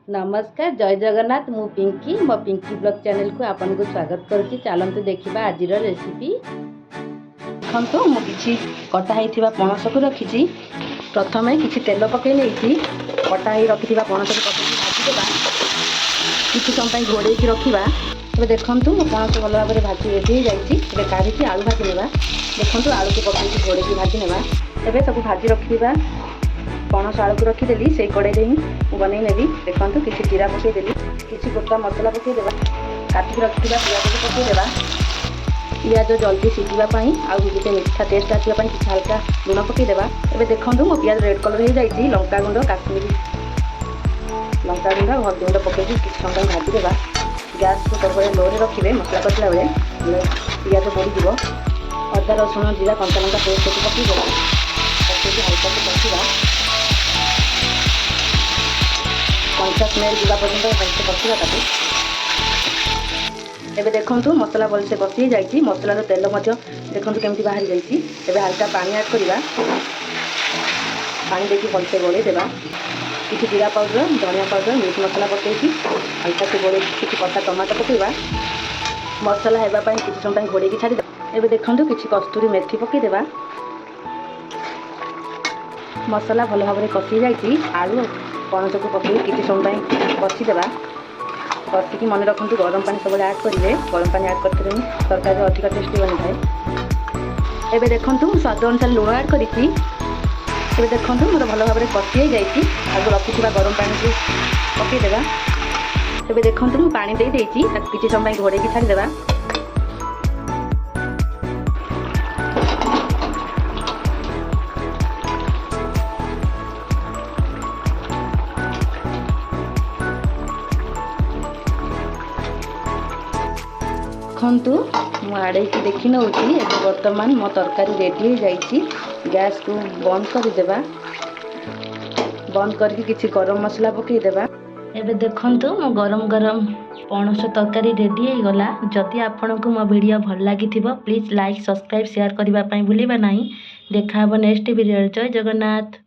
नमस्कार जय जगन्नाथ मु पिंकी मो पिंकी ब्लॉग चैनल को आपन को स्वागत करुच्ची। चलते देखा आज रेसिपी देखो मु कि कटा होता पणस को रखी। प्रथम कि तेल पकई नहीं कटा ही रखी पणस को पकई भाजीदेवा कि समय घोड़े रखा। तेज देखूँ मो पणस भल भाव में भाजी रेडी हो काढ़ी आलू भाजी ना। देखो आलू को पकई घोड़े भाजी ना। एवं सब भाजी रखा पणस आलू को रखीदेली से कड़े ही बनई नेबी। देखो किसी जीरा पकईदेली किसी गोटा मसला पकईदेवा काटिक रखा पियाज को पकईदेवा। पियाज जल्दी सीझापी आउ गोटे मीठा टेस्ट आसवाई किसी हल्का लुण पकईदेवा। एवं देखो मो पियाज रेड कलर हो जाए लंका गुंड काश्मीरी लंका गुंड हल्दी गुंड पकई किसी समय भाजीदेवा। गैस को सब लो रखिए मसला कषला बेले पियाज पड़ीज अदा रसुण जीरा कंचा लंका पेस्ट को पकईदेवा। पकई हल्का से कषा कंचा स्मेल जावा पर्यटन भलसे कषा ताकू। एबे देखो मसला भलसे कषि जाइए मसलार तेल देखो केमती बाहरी जाइए। हल्का पानी ऐड करवा पानी देखिए भलसे गोले देवा। किसी जीरा पाउडर धनिया पाउडर मीट मसला पकई हल्का से गोले किसी कटा टमाटो पकईवा मसला होगापी किसी समय घोड़े छाड़ी। एबे देखो किसी कस्तूरी मेथी पकईदेवा। मसला भल भाव में कषि जाइए आलू पणस को पकई किसी समय कषिदेवा। कषिकी मन रखु गरम पानी सब ऐड करेंगे। गरम पानी ऐड करते तरकारी अधिक टेस्टी बनी थाए। एबे देखो स्वाद अनुसार लुण ऐड करी। देखो मोर भल भाव में कषि जाइए आगे रखी गरम पानी को पकईदेवा। एबे देखो मुझे पानी दे किसी समय घोड़े छाड़ीदेवा। देखु मुड़े देखी नौ बर्तमान मो तरकारी रेडी हो जाइए। गैस को बंद करदेवा बंद करके किसी गरम मसला पकईदेवा। एबे देखंतु मो गरम गरम पणस तरकारी रेडी हो गला। जदि आपको मो वीडियो भल लगी प्लीज लाइक सब्सक्राइब शेयर करने भूलिबा नहीं। देखा नेक्स्ट वीडियो। जय जगन्नाथ।